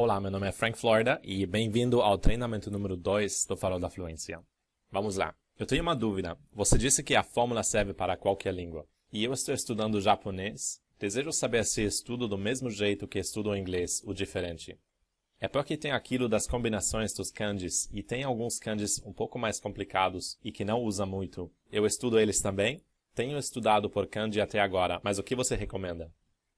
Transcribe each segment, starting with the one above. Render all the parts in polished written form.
Olá, meu nome é Frank Florida e bem-vindo ao treinamento número 2 do Farol da Fluência. Vamos lá. Eu tenho uma dúvida. Você disse que a fórmula serve para qualquer língua. E eu estou estudando japonês. Desejo saber se estudo do mesmo jeito que estudo o inglês, ou diferente. É porque tem aquilo das combinações dos kanjis e tem alguns kanjis um pouco mais complicados e que não usa muito. Eu estudo eles também? Tenho estudado por kanji até agora, mas o que você recomenda?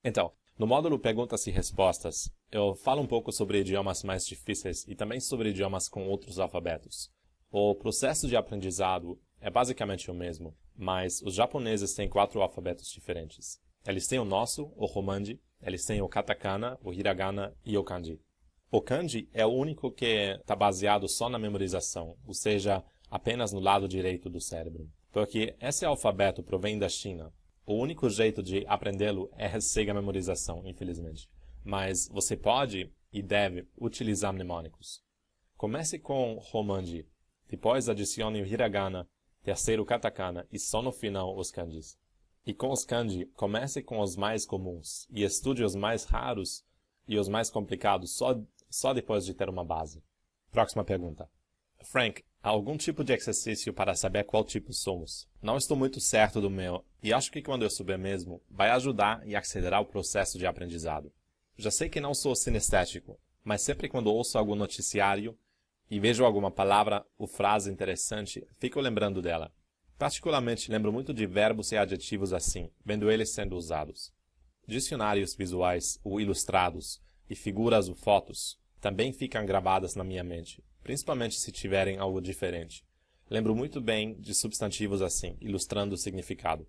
Então, no módulo Perguntas e Respostas, eu falo um pouco sobre idiomas mais difíceis e também sobre idiomas com outros alfabetos. O processo de aprendizado é basicamente o mesmo, mas os japoneses têm 4 alfabetos diferentes. Eles têm o nosso, o romanji, eles têm o katakana, o hiragana e o kanji. O kanji é o único que está baseado só na memorização, ou seja, apenas no lado direito do cérebro. Porque esse alfabeto provém da China. O único jeito de aprendê-lo é sem a memorização, infelizmente. Mas você pode e deve utilizar mnemônicos. Comece com romanji, depois adicione o hiragana, terceiro katakana e só no final os kanjis. E com os kanji, comece com os mais comuns e estude os mais raros e os mais complicados só depois de ter uma base. Próxima pergunta. Frank, há algum tipo de exercício para saber qual tipo somos? Não estou muito certo do meu, e acho que quando eu souber mesmo, vai ajudar e acelerar o processo de aprendizado. Já sei que não sou sinestésico, mas sempre quando ouço algum noticiário e vejo alguma palavra ou frase interessante, fico lembrando dela. Particularmente lembro muito de verbos e adjetivos assim, vendo eles sendo usados. Dicionários visuais ou ilustrados e figuras ou fotos também ficam gravadas na minha mente, principalmente se tiverem algo diferente. Lembro muito bem de substantivos assim, ilustrando o significado.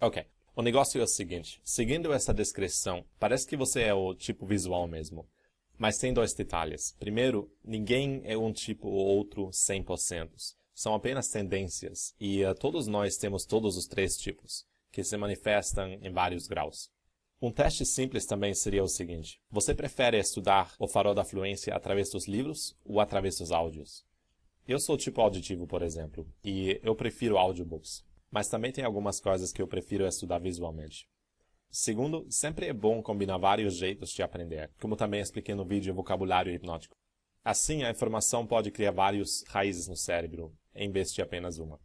Ok, o negócio é o seguinte, seguindo essa descrição, parece que você é o tipo visual mesmo. Mas tem 2 detalhes. Primeiro, ninguém é um tipo ou outro 100%. São apenas tendências, e todos nós temos todos os 3 tipos, que se manifestam em vários graus. Um teste simples também seria o seguinte: você prefere estudar o Farol da Fluência através dos livros ou através dos áudios? Eu sou tipo auditivo, por exemplo, e eu prefiro audiobooks, mas também tem algumas coisas que eu prefiro estudar visualmente. Segundo, sempre é bom combinar vários jeitos de aprender, como também expliquei no vídeo Vocabulário Hipnótico. Assim, a informação pode criar várias raízes no cérebro, em vez de apenas uma.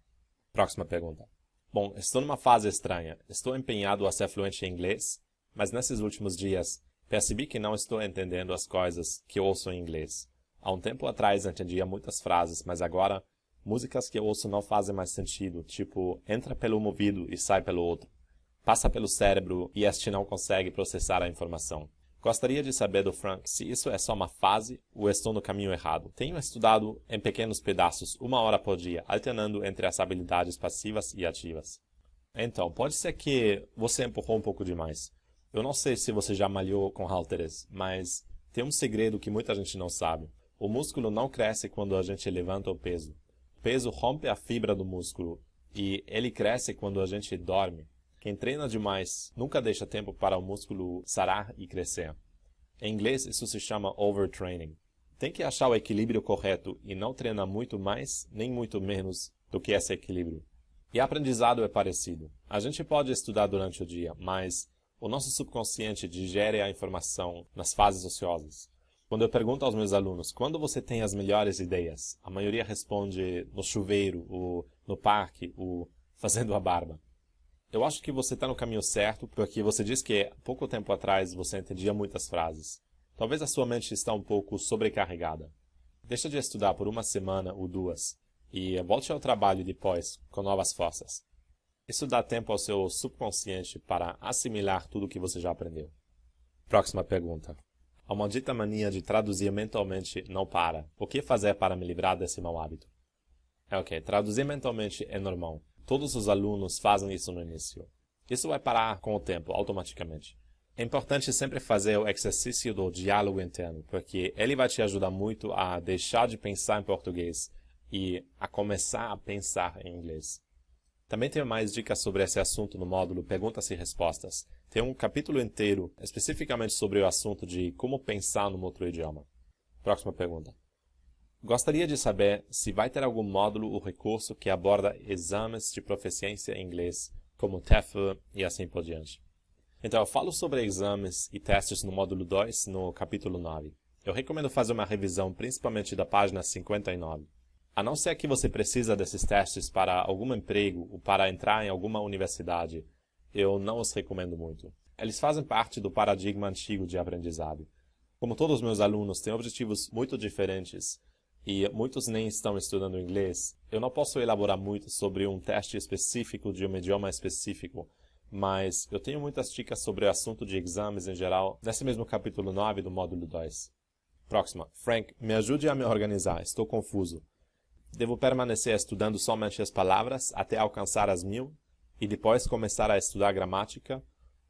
Próxima pergunta. Bom, estou numa fase estranha. Estou empenhado a ser fluente em inglês, mas nesses últimos dias, percebi que não estou entendendo as coisas que ouço em inglês. Há um tempo atrás entendia muitas frases, mas agora, músicas que eu ouço não fazem mais sentido, tipo, entra pelo um ouvido e sai pelo outro. Passa pelo cérebro e este não consegue processar a informação. Gostaria de saber do Frank se isso é só uma fase ou estou no caminho errado. Tenho estudado em pequenos pedaços, 1 hora por dia, alternando entre as habilidades passivas e ativas. Então, pode ser que você empurrou um pouco demais. Eu não sei se você já malhou com halteres, mas tem um segredo que muita gente não sabe. O músculo não cresce quando a gente levanta o peso. O peso rompe a fibra do músculo e ele cresce quando a gente dorme. Quem treina demais nunca deixa tempo para o músculo sarar e crescer. Em inglês, isso se chama overtraining. Tem que achar o equilíbrio correto e não treinar muito mais nem muito menos do que esse equilíbrio. E aprendizado é parecido. A gente pode estudar durante o dia, mas o nosso subconsciente digere a informação nas fases ociosas. Quando eu pergunto aos meus alunos, quando você tem as melhores ideias? A maioria responde no chuveiro, ou no parque, ou fazendo a barba. Eu acho que você está no caminho certo, porque você diz que pouco tempo atrás você entendia muitas frases. Talvez a sua mente está um pouco sobrecarregada. Deixa de estudar por 1 semana ou 2, e volte ao trabalho depois, com novas forças. Isso dá tempo ao seu subconsciente para assimilar tudo o que você já aprendeu. Próxima pergunta. A maldita mania de traduzir mentalmente não para. O que fazer para me livrar desse mau hábito? Ok, traduzir mentalmente é normal. Todos os alunos fazem isso no início. Isso vai parar com o tempo, automaticamente. É importante sempre fazer o exercício do diálogo interno, porque ele vai te ajudar muito a deixar de pensar em português e a começar a pensar em inglês. Também tenho mais dicas sobre esse assunto no módulo Perguntas e Respostas. Tem um capítulo inteiro especificamente sobre o assunto de como pensar num outro idioma. Próxima pergunta. Gostaria de saber se vai ter algum módulo ou recurso que aborda exames de proficiência em inglês, como TOEFL e assim por diante. Então, eu falo sobre exames e testes no módulo 2, no capítulo 9. eu recomendo fazer uma revisão principalmente da página 59. A não ser que você precisa desses testes para algum emprego ou para entrar em alguma universidade, eu não os recomendo muito. Eles fazem parte do paradigma antigo de aprendizado. Como todos os meus alunos têm objetivos muito diferentes e muitos nem estão estudando inglês, eu não posso elaborar muito sobre um teste específico de um idioma específico, mas eu tenho muitas dicas sobre o assunto de exames em geral nesse mesmo capítulo 9 do módulo 2. Próxima. Frank, me ajude a me organizar, estou confuso. Devo permanecer estudando somente as palavras até alcançar as 1000 e depois começar a estudar gramática?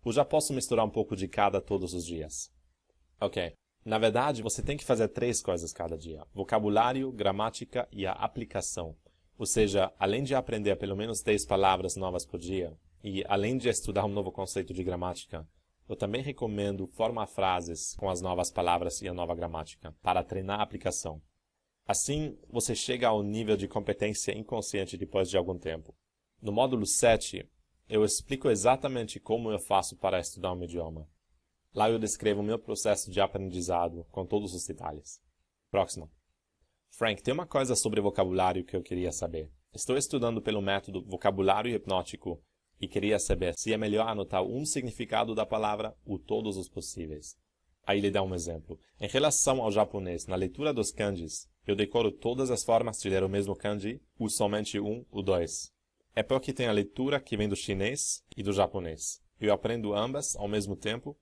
Ou já posso misturar um pouco de cada todos os dias? Ok. Na verdade, você tem que fazer 3 coisas cada dia. Vocabulário, gramática e a aplicação. Ou seja, além de aprender pelo menos 10 palavras novas por dia, e além de estudar um novo conceito de gramática, eu também recomendo formar frases com as novas palavras e a nova gramática, para treinar a aplicação. Assim, você chega ao nível de competência inconsciente depois de algum tempo. No módulo 7, eu explico exatamente como eu faço para estudar um idioma. Lá eu descrevo o meu processo de aprendizado com todos os detalhes. Próximo. Frank, tem uma coisa sobre vocabulário que eu queria saber. Estou estudando pelo método vocabulário hipnótico e queria saber se é melhor anotar um significado da palavra ou todos os possíveis. Aí ele dá um exemplo. Em relação ao japonês, na leitura dos kanjis, eu decoro todas as formas de ler o mesmo kanji, ou somente um ou dois. É porque tem a leitura que vem do chinês e do japonês. Eu aprendo ambas ao mesmo tempo.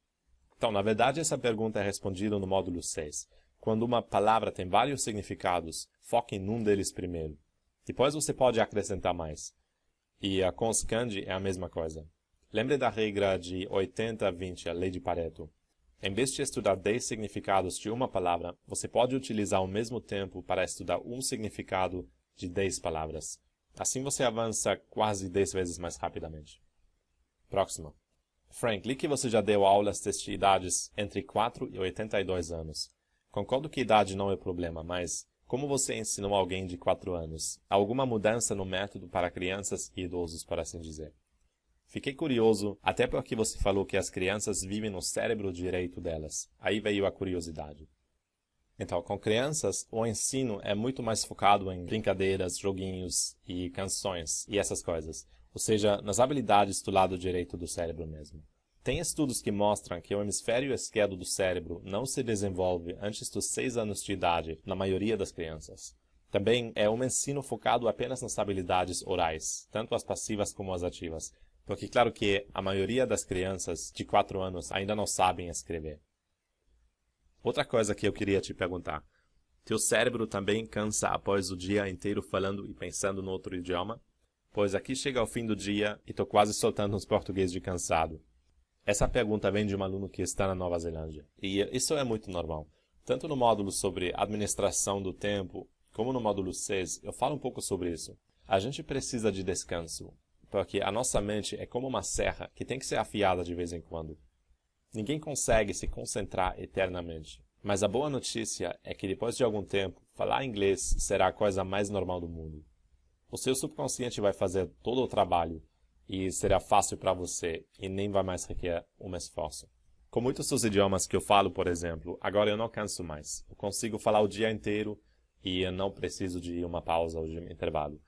Então, na verdade, essa pergunta é respondida no módulo 6. Quando uma palavra tem vários significados, foque em um deles primeiro. Depois você pode acrescentar mais. E com os kanji é a mesma coisa. Lembre da regra de 80-20, a lei de Pareto. Em vez de estudar 10 significados de uma palavra, você pode utilizar ao mesmo tempo para estudar um significado de 10 palavras. Assim você avança quase 10 vezes mais rapidamente. Próximo. Frank, li que você já deu aulas desde idades entre 4 e 82 anos. Concordo que idade não é problema, mas como você ensinou alguém de 4 anos? Há alguma mudança no método para crianças e idosos, por assim dizer? Fiquei curioso, até porque você falou que as crianças vivem no cérebro direito delas. Aí veio a curiosidade. Então, com crianças, o ensino é muito mais focado em brincadeiras, joguinhos e canções e essas coisas. Ou seja, nas habilidades do lado direito do cérebro mesmo. Tem estudos que mostram que o hemisfério esquerdo do cérebro não se desenvolve antes dos 6 anos de idade na maioria das crianças. Também é um ensino focado apenas nas habilidades orais, tanto as passivas como as ativas. Porque claro que a maioria das crianças de 4 anos ainda não sabem escrever. Outra coisa que eu queria te perguntar. Teu cérebro também cansa após o dia inteiro falando e pensando no outro idioma? Pois aqui chega ao fim do dia e tô quase soltando uns português de cansado. Essa pergunta vem de um aluno que está na Nova Zelândia. E isso é muito normal. Tanto no módulo sobre administração do tempo, como no módulo 6, eu falo um pouco sobre isso. A gente precisa de descanso. Porque a nossa mente é como uma serra que tem que ser afiada de vez em quando. Ninguém consegue se concentrar eternamente. Mas a boa notícia é que depois de algum tempo, falar inglês será a coisa mais normal do mundo. O seu subconsciente vai fazer todo o trabalho e será fácil para você e nem vai mais requerer um esforço. Com muitos dos idiomas que eu falo, por exemplo, agora eu não canso mais. Eu consigo falar o dia inteiro e eu não preciso de uma pausa ou de um intervalo.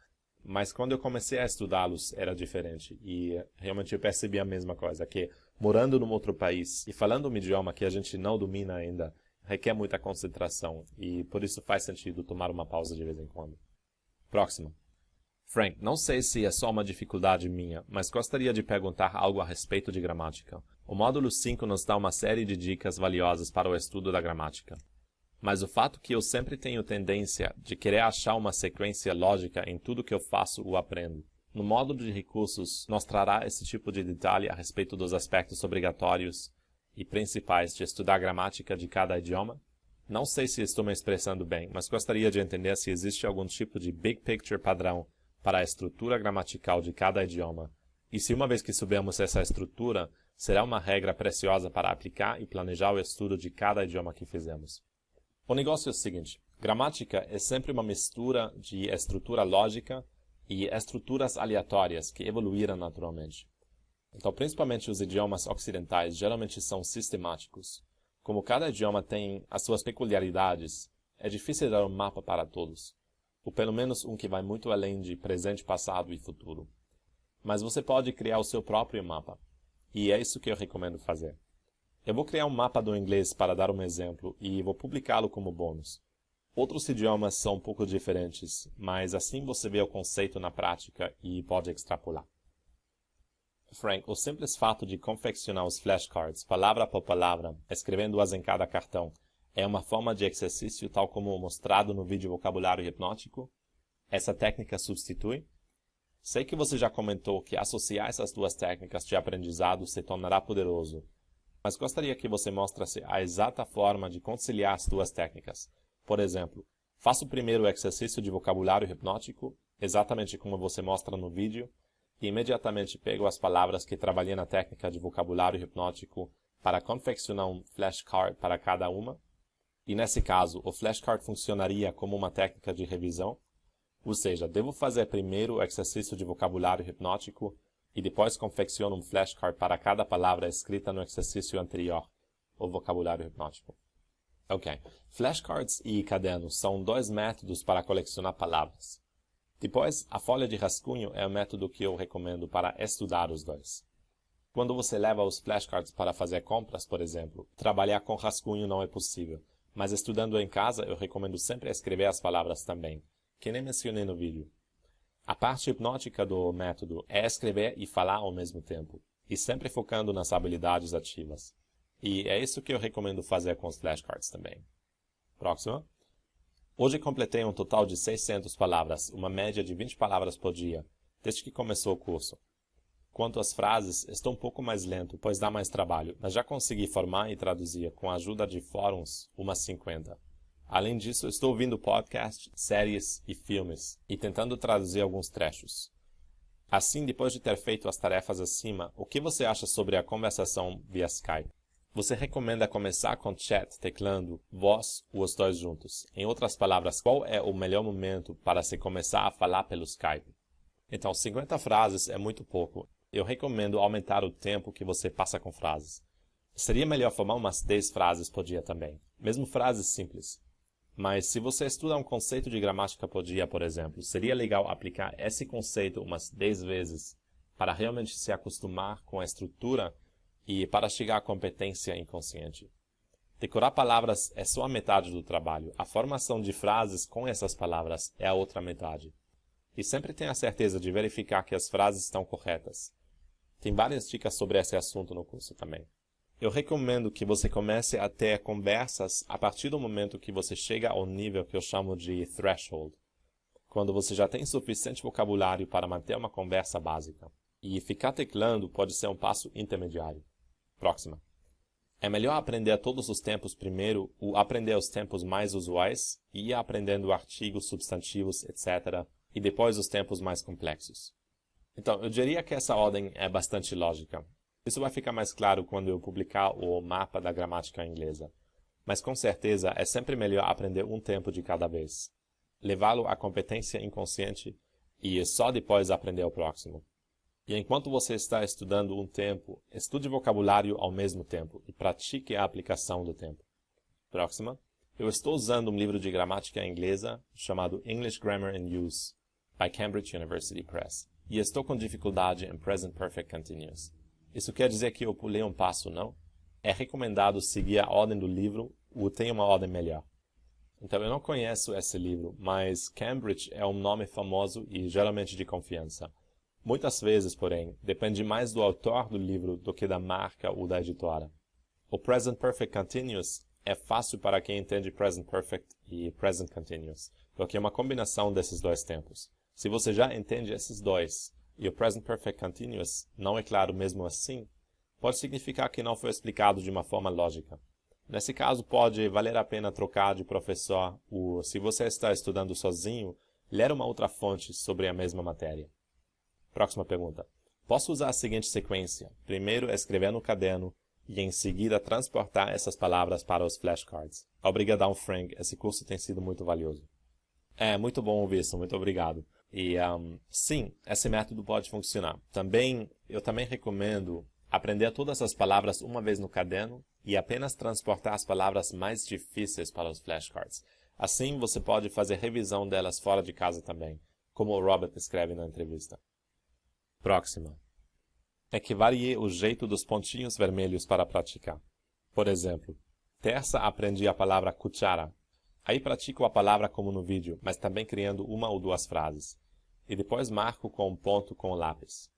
Mas quando eu comecei a estudá-los era diferente e realmente eu percebi a mesma coisa, que morando num outro país e falando um idioma que a gente não domina ainda, requer muita concentração e por isso faz sentido tomar uma pausa de vez em quando. Próximo. Frank, não sei se é só uma dificuldade minha, mas gostaria de perguntar algo a respeito de gramática. O módulo 5 nos dá uma série de dicas valiosas para o estudo da gramática. Mas o fato que eu sempre tenho tendência de querer achar uma sequência lógica em tudo que eu faço ou aprendo. No módulo de recursos, nos trará esse tipo de detalhe a respeito dos aspectos obrigatórios e principais de estudar a gramática de cada idioma? Não sei se estou me expressando bem, mas gostaria de entender se existe algum tipo de big picture padrão para a estrutura gramatical de cada idioma. E se uma vez que soubermos essa estrutura, será uma regra preciosa para aplicar e planejar o estudo de cada idioma que fizemos. O negócio é o seguinte, gramática é sempre uma mistura de estrutura lógica e estruturas aleatórias que evoluíram naturalmente. Então, principalmente os idiomas ocidentais geralmente são sistemáticos. Como cada idioma tem as suas peculiaridades, é difícil dar um mapa para todos, ou pelo menos um que vai muito além de presente, passado e futuro. Mas você pode criar o seu próprio mapa, e é isso que eu recomendo fazer. Eu vou criar um mapa do inglês para dar um exemplo e vou publicá-lo como bônus. Outros idiomas são um pouco diferentes, mas assim você vê o conceito na prática e pode extrapolar. Frank, o simples fato de confeccionar os flashcards palavra por palavra, escrevendo-as em cada cartão, é uma forma de exercício tal como mostrado no vídeo Vocabulário Hipnótico? Essa técnica substitui? Sei que você já comentou que associar essas duas técnicas de aprendizado se tornará poderoso, mas gostaria que você mostrasse a exata forma de conciliar as duas técnicas. Por exemplo, faça o primeiro exercício de vocabulário hipnótico, exatamente como você mostra no vídeo, e imediatamente pego as palavras que trabalhei na técnica de vocabulário hipnótico para confeccionar um flashcard para cada uma. E nesse caso, o flashcard funcionaria como uma técnica de revisão, ou seja, devo fazer primeiro o exercício de vocabulário hipnótico e depois confecciono um flashcard para cada palavra escrita no exercício anterior, o vocabulário hipnótico. Ok. Flashcards e cadernos são dois métodos para colecionar palavras. Depois, a folha de rascunho é o método que eu recomendo para estudar os dois. Quando você leva os flashcards para fazer compras, por exemplo, trabalhar com rascunho não é possível, mas estudando em casa eu recomendo sempre escrever as palavras também, que nem mencionei no vídeo. A parte hipnótica do método é escrever e falar ao mesmo tempo, e sempre focando nas habilidades ativas. E é isso que eu recomendo fazer com os flashcards também. Próxima. Hoje completei um total de 600 palavras, uma média de 20 palavras por dia, desde que começou o curso. Quanto às frases, estou um pouco mais lento, pois dá mais trabalho, mas já consegui formar e traduzir, com a ajuda de fóruns, umas 50. Além disso, estou ouvindo podcasts, séries e filmes, e tentando traduzir alguns trechos. Assim, depois de ter feito as tarefas acima, o que você acha sobre a conversação via Skype? Você recomenda começar com chat, teclando, voz ou os dois juntos? Em outras palavras, qual é o melhor momento para se começar a falar pelo Skype? Então, 50 frases é muito pouco. Eu recomendo aumentar o tempo que você passa com frases. Seria melhor formar umas 10 frases por dia também, mesmo frases simples. Mas se você estuda um conceito de gramática por dia, por exemplo, seria legal aplicar esse conceito umas 10 vezes para realmente se acostumar com a estrutura e para chegar à competência inconsciente. Decorar palavras é só a metade do trabalho. A formação de frases com essas palavras é a outra metade. E sempre tenha a certeza de verificar que as frases estão corretas. Tem várias dicas sobre esse assunto no curso também. Eu recomendo que você comece a ter conversas a partir do momento que você chega ao nível que eu chamo de threshold, quando você já tem suficiente vocabulário para manter uma conversa básica. E ficar teclando pode ser um passo intermediário. Próxima. É melhor aprender todos os tempos primeiro ou aprender os tempos mais usuais e ir aprendendo artigos, substantivos, etc. e depois os tempos mais complexos. Então, eu diria que essa ordem é bastante lógica. Isso vai ficar mais claro quando eu publicar o mapa da gramática inglesa. Mas com certeza é sempre melhor aprender um tempo de cada vez. Levá-lo à competência inconsciente e só depois aprender o próximo. E enquanto você está estudando um tempo, estude vocabulário ao mesmo tempo e pratique a aplicação do tempo. Próxima. Eu estou usando um livro de gramática inglesa chamado English Grammar and Use, by Cambridge University Press, e estou com dificuldade em Present Perfect Continuous. Isso quer dizer que eu pulei um passo, não? É recomendado seguir a ordem do livro ou tem uma ordem melhor. Então, eu não conheço esse livro, mas Cambridge é um nome famoso e geralmente de confiança. Muitas vezes, porém, depende mais do autor do livro do que da marca ou da editora. O Present Perfect Continuous é fácil para quem entende Present Perfect e Present Continuous, porque é uma combinação desses dois tempos. Se você já entende esses dois, e o Present Perfect Continuous não é claro mesmo assim, pode significar que não foi explicado de uma forma lógica. Nesse caso, pode valer a pena trocar de professor ou, se você está estudando sozinho, ler uma outra fonte sobre a mesma matéria. Próxima pergunta. Posso usar a seguinte sequência: primeiro escrever no caderno e em seguida transportar essas palavras para os flashcards. Obrigadão, Frank. Esse curso tem sido muito valioso. É muito bom ouvir isso. Muito obrigado. E sim, esse método pode funcionar. Eu também recomendo aprender todas as palavras uma vez no caderno e apenas transportar as palavras mais difíceis para os flashcards. Assim, você pode fazer revisão delas fora de casa também, como o Robert escreve na entrevista. Próxima. É que varie o jeito dos pontinhos vermelhos para praticar. Por exemplo, terça aprendi a palavra cuchara. Aí pratico a palavra como no vídeo, mas também criando uma ou duas frases. E depois marco com um ponto com o lápis.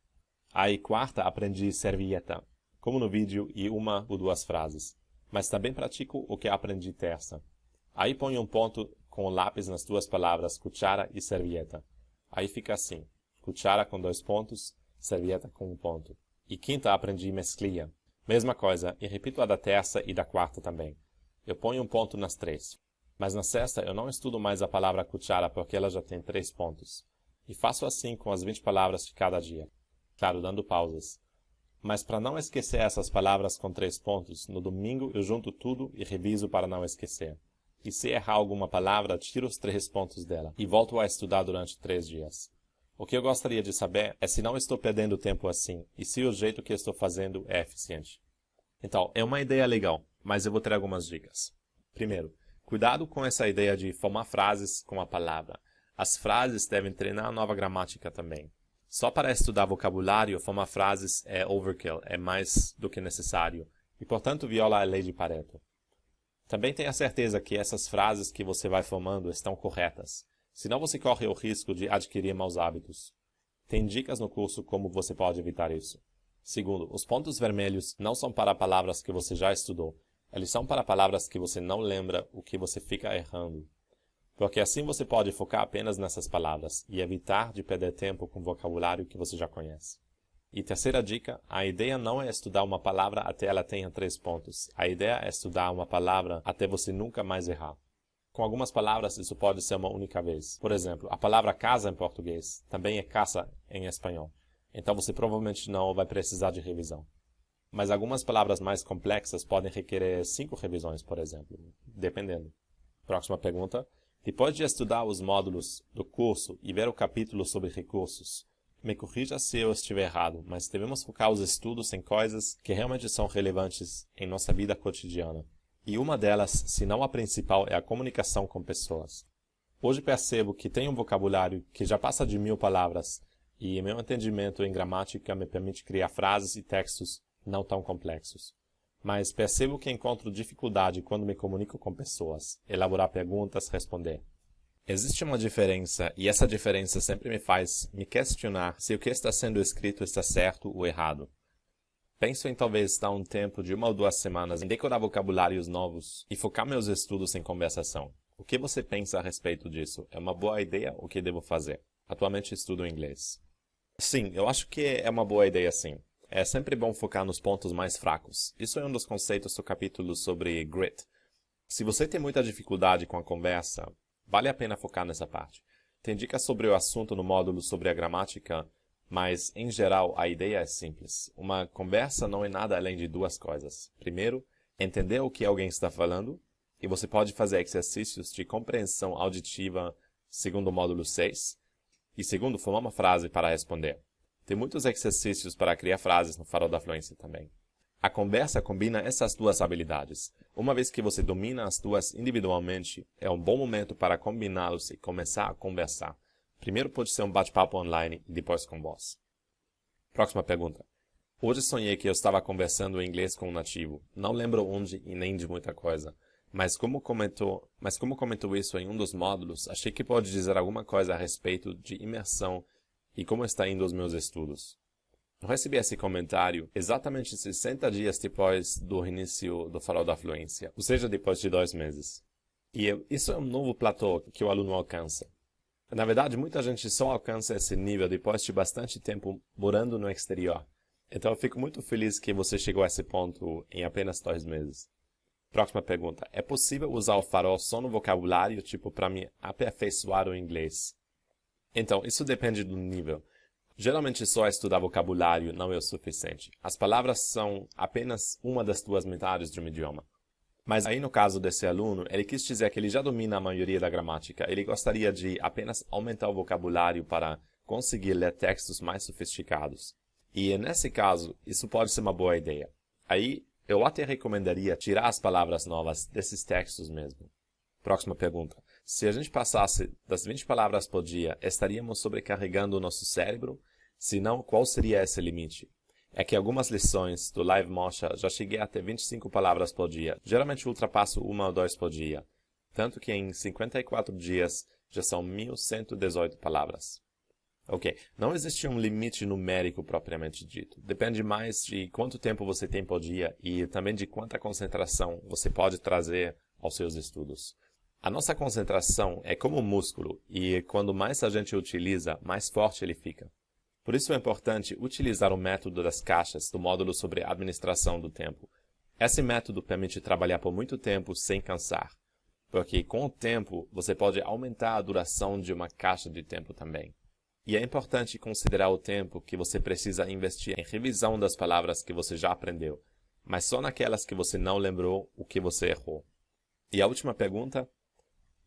Aí quarta aprendi servieta, como no vídeo e uma ou duas frases. Mas também pratico o que aprendi terça. Aí ponho um ponto com o lápis nas duas palavras cuchara e servieta. Aí fica assim, cuchara com 2 pontos, servieta com 1 ponto. E quinta aprendi mesclia. Mesma coisa, e repito a da terça e da quarta também. Eu ponho um ponto nas 3. Mas na sexta eu não estudo mais a palavra cuchara porque ela já tem 3 pontos. E faço assim com as 20 palavras de cada dia. Claro, dando pausas. Mas para não esquecer essas palavras com 3 pontos, no domingo eu junto tudo e reviso para não esquecer. E se errar alguma palavra, tiro os 3 pontos dela e volto a estudar durante 3 dias. O que eu gostaria de saber é se não estou perdendo tempo assim e se o jeito que estou fazendo é eficiente. Então, é uma ideia legal, mas eu vou ter algumas dicas. Primeiro, cuidado com essa ideia de formar frases com a palavra. As frases devem treinar a nova gramática também. Só para estudar vocabulário, formar frases é overkill, é mais do que necessário, e portanto viola a lei de Pareto. Também tenha certeza que essas frases que você vai formando estão corretas, senão você corre o risco de adquirir maus hábitos. Tem dicas no curso como você pode evitar isso. Segundo, os pontos vermelhos não são para palavras que você já estudou, eles são para palavras que você não lembra o que você fica errando. Porque assim você pode focar apenas nessas palavras e evitar de perder tempo com vocabulário que você já conhece. E terceira dica, a ideia não é estudar uma palavra até ela tenha 3 pontos. A ideia é estudar uma palavra até você nunca mais errar. Com algumas palavras isso pode ser uma única vez. Por exemplo, a palavra casa em português também é caça em espanhol. Então você provavelmente não vai precisar de revisão. Mas algumas palavras mais complexas podem requerer 5 revisões, por exemplo, dependendo. Próxima pergunta. Depois de estudar os módulos do curso e ver o capítulo sobre recursos, me corrija se eu estiver errado, mas devemos focar os estudos em coisas que realmente são relevantes em nossa vida cotidiana. E uma delas, se não a principal, é a comunicação com pessoas. Hoje percebo que tenho um vocabulário que já passa de 1000 palavras, e meu entendimento em gramática me permite criar frases e textos não tão complexos. Mas percebo que encontro dificuldade quando me comunico com pessoas, elaborar perguntas, responder. Existe uma diferença, e essa diferença sempre me faz me questionar se o que está sendo escrito está certo ou errado. Penso em talvez dar um tempo de 1 ou 2 semanas em decorar vocabulários novos e focar meus estudos em conversação. O que você pensa a respeito disso? É uma boa ideia? O que devo fazer? Atualmente estudo inglês. Sim, eu acho que é uma boa ideia sim. É sempre bom focar nos pontos mais fracos. Isso é um dos conceitos do capítulo sobre grit. Se você tem muita dificuldade com a conversa, vale a pena focar nessa parte. Tem dicas sobre o assunto no módulo sobre a gramática, mas, em geral, a ideia é simples. Uma conversa não é nada além de 2 coisas. Primeiro, entender o que alguém está falando, e você pode fazer exercícios de compreensão auditiva, segundo o módulo 6. E segundo, formar uma frase para responder. Tem muitos exercícios para criar frases no Farol da Fluência também. A conversa combina essas 2 habilidades. Uma vez que você domina as 2 individualmente, é um bom momento para combiná-los e começar a conversar. Primeiro pode ser um bate-papo online e depois com voz. Próxima pergunta. Hoje sonhei que eu estava conversando em inglês com um nativo. Não lembro onde e nem de muita coisa. Mas como comentou isso em um dos módulos, achei que pode dizer alguma coisa a respeito de imersão e como está indo os meus estudos. Eu recebi esse comentário exatamente 60 dias depois do início do Farol da Fluência, ou seja, depois de 2 meses. E isso é um novo platô que o aluno alcança. Na verdade, muita gente só alcança esse nível depois de bastante tempo morando no exterior. Então eu fico muito feliz que você chegou a esse ponto em apenas 2 meses. Próxima pergunta. É possível usar o farol só no vocabulário, tipo, para me aperfeiçoar o inglês? Então, isso depende do nível. Geralmente só estudar vocabulário não é o suficiente. As palavras são apenas uma das 2 metades de um idioma. Mas aí no caso desse aluno, ele quis dizer que ele já domina a maioria da gramática. Ele gostaria de apenas aumentar o vocabulário para conseguir ler textos mais sofisticados. E nesse caso, isso pode ser uma boa ideia. Aí Eu até recomendaria tirar as palavras novas desses textos mesmo. Próxima pergunta. Se a gente passasse das 20 palavras por dia, estaríamos sobrecarregando o nosso cérebro? Se não, qual seria esse limite? É que algumas lições do Live Moksha já cheguei a ter 25 palavras por dia. Geralmente ultrapasso 1 ou 2 por dia. Tanto que em 54 dias já são 1.118 palavras. Ok, não existe um limite numérico propriamente dito. Depende mais de quanto tempo você tem por dia e também de quanta concentração você pode trazer aos seus estudos. A nossa concentração é como um músculo e quando mais a gente utiliza, mais forte ele fica. Por isso é importante utilizar o método das caixas do módulo sobre administração do tempo. Esse método permite trabalhar por muito tempo sem cansar, porque com o tempo você pode aumentar a duração de uma caixa de tempo também. E é importante considerar o tempo que você precisa investir em revisão das palavras que você já aprendeu, mas só naquelas que você não lembrou o que você errou. E a última pergunta?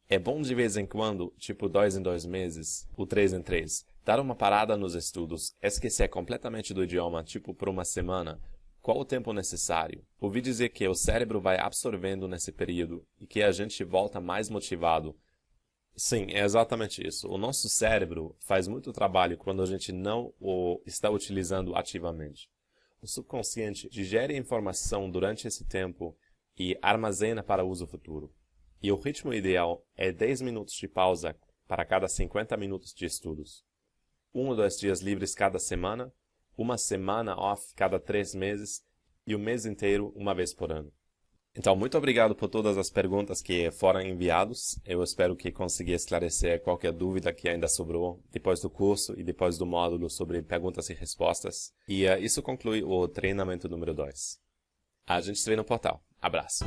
É bom de vez em quando, tipo 2 em 2 meses, ou 3 em 3, dar uma parada nos estudos, esquecer completamente do idioma, tipo por uma semana. Qual o tempo necessário? Ouvi dizer que o cérebro vai absorvendo nesse período e que a gente volta mais motivado. Sim, é exatamente isso. O nosso cérebro faz muito trabalho quando a gente não o está utilizando ativamente. O subconsciente digere a informação durante esse tempo e armazena para uso futuro. E o ritmo ideal é 10 minutos de pausa para cada 50 minutos de estudos. 1 ou 2 dias livres cada semana, uma semana off cada 3 meses e o mês inteiro uma vez por ano. Então, muito obrigado por todas as perguntas que foram enviadas. Eu espero que consegui esclarecer qualquer dúvida que ainda sobrou depois do curso e depois do módulo sobre perguntas e respostas. E isso conclui o treinamento número 2. A gente se vê no portal. Abraço!